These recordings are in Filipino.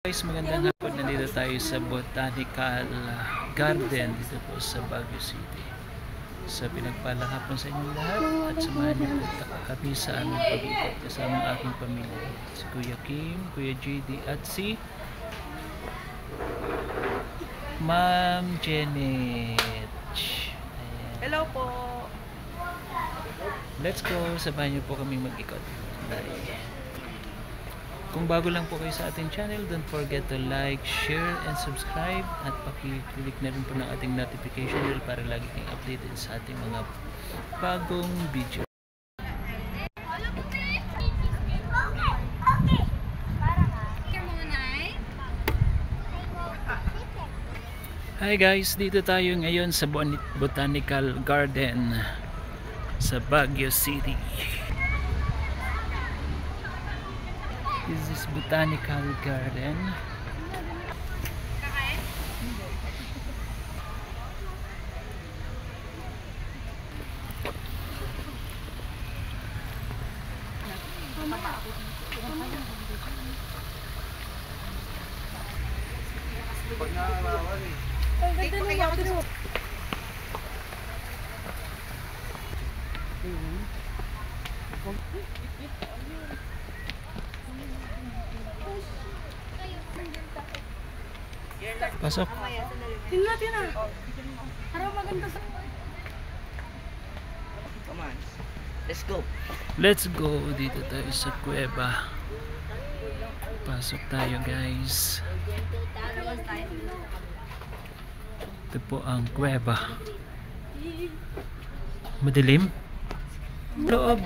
Guys, magandang hapon. Nandito tayo sa Botanical Garden dito po sa Baguio City. Sa pinagpalang hapon sa inyong lahat at samahan niyo po kami sa aming pag-ikot kasama ang aking pamilya. Si Kuya Kim, Kuya JD at si Ma'am Janet. Ayan. Hello po. Let's go. Samahan niyo po kami mag-ikot. Bye. Kung bago lang po kayo sa ating channel, don't forget to like, share, and subscribe at paki-click na rin po ng ating notification bell para lagi kayong updated sa ating mga bagong video. Hi guys, dito tayo ngayon sa Botanical Garden sa Baguio City. This is Botanical Garden. Pasok. Tingnan natin na. Parang maganda sa... Come on. Let's go. Let's go. Dito tayo sa kuweba. Pasok tayo guys. Ito po ang kuweba. Madilim? Loob.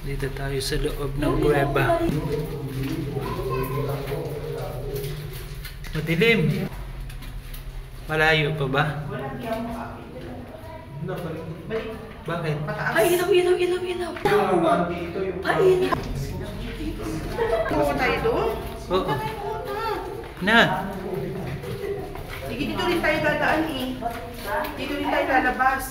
Dito tayo sa loob ng kuweba. Madilim. Malayo pa ba? Bakit? Ay, ilaw. Ay, ilaw. Pumunta tayo doon? Oo. Na. Sige, dito rin tayo dadaan eh. Dito rin tayo lalabas.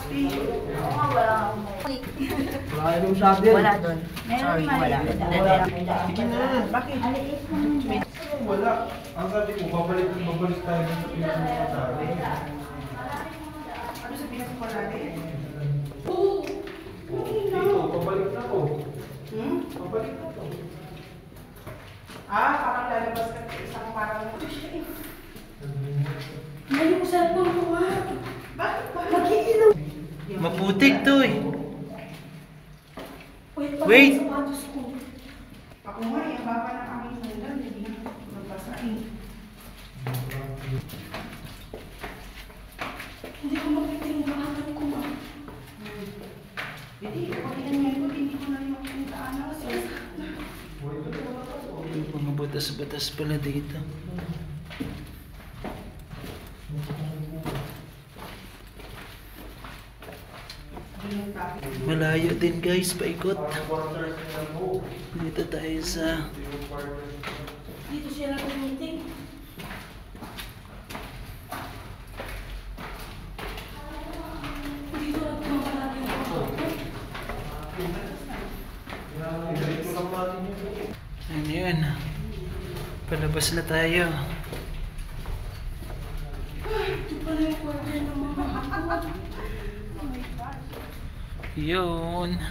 Wala doon. Sorry, wala. Sige na. Bakit? Wala. Ang sabi ko, babalik tayo sa pinag-usapan. Ano sa pinag-usapan? Dito, babalik na to. Babalik na to. Parang lalabas ka isang parang... Ngayon ko sa phone ko nga. Bakit? Mag-iilaw. Maputik to eh. Wait. Wait. Sa sapatos ko. Ako nga, yung baba ng aming sandal, hindi na magbasa eh. Hindi ko makita yung pangalan ko nga. Hindi, pagkinan ngayon ko, hindi ko na yung pintaan kasi. Yung mga butas-butas pala dito. Malayo din guys, paikot. Dito tayo sa Dito siya lang meeting. Dito lang kumakalala yung photo. ano yun. Palabas na tayo. Ito pala yung quarter ng mga ako. Yun.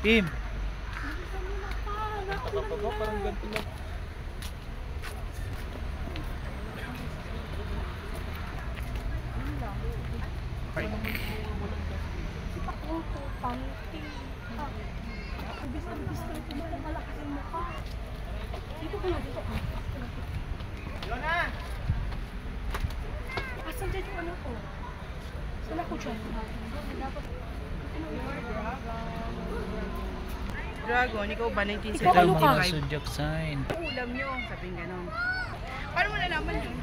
Kim. Parang ganito lang. Dito ko na, dito. Asan dyan yung ano ko? Saan ako dyan? Dragon, ikaw ba Ikaw, 1975? ano ka? Zodiac sign. Ulam nyo, sabihin ganon. Paano mo nalaman yun?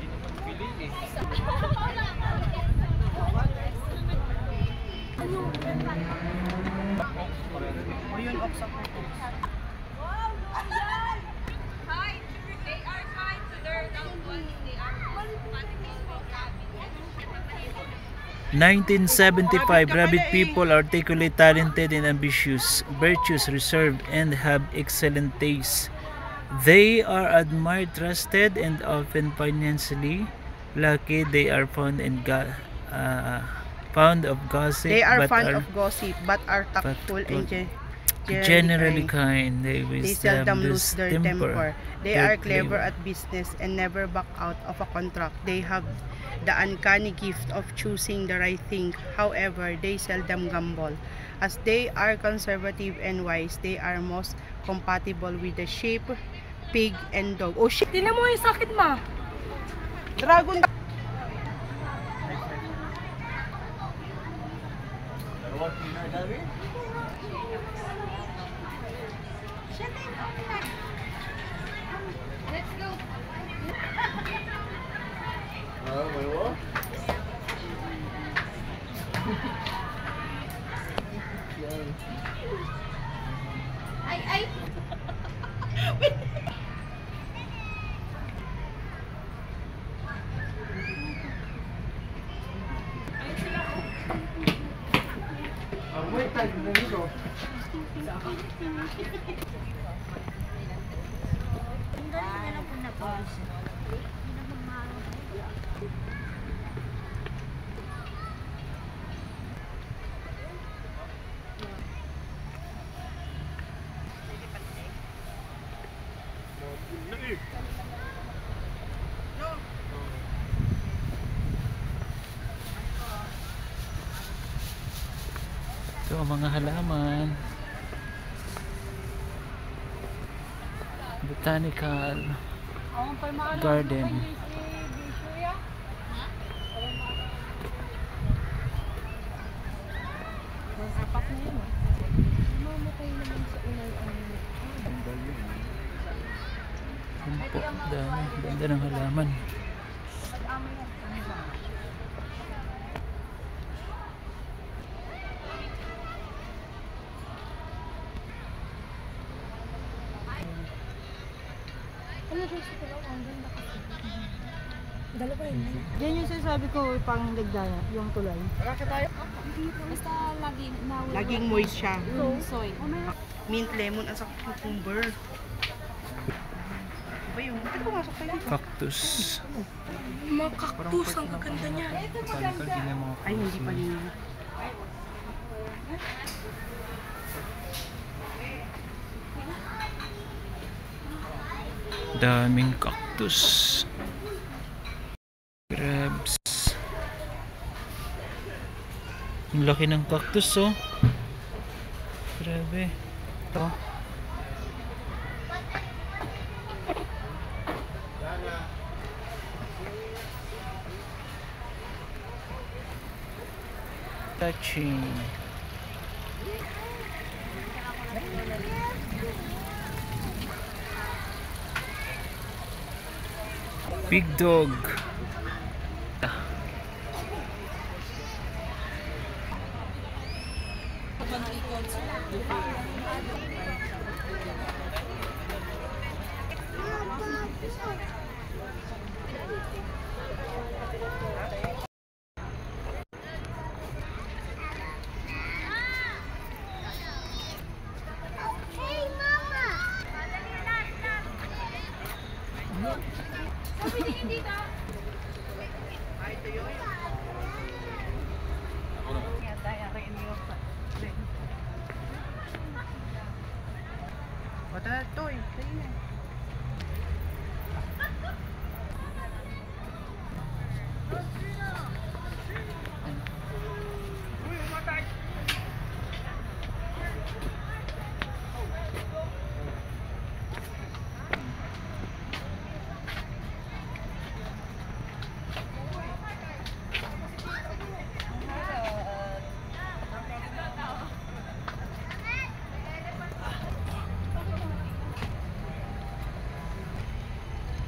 1975, rabbit people articulate, talented, and ambitious, virtuous, reserved, and have excellent taste. They are admired, trusted, and often financially lucky. They are fond of gossip. They are but fond of gossip, but are tactful and generally kind. They seldom lose their temper. They They're are clever clever. at business and never back out of a contract. They have the uncanny gift of choosing the right thing. However, they seldom gamble. As they are conservative and wise, they are most compatible with the sheep, pig, and dog. Oh shit! Tingnan mo yung sakit, ma. Dragon! Wait, tayo na dito. Ito ang mga halaman. Botanical garden. Yan po, dami. Ganda ng halaman. Yan yung sinasabi ko pang dagdaya, yung tulay. Basta Laging moist siya. soy. Mint, lemon, at saka cucumber. Ba yun? Pwede pumasok tayo dito? Cactus. Mga cactus, ang gaganda niya. Ay, hindi pa yun. Daming cactus. Grabs. Ang laki ng cactus, oh. Grabe. Ito. Touching. Big dog. Wala to eh. Sa'yo na.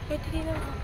Pwede din ako.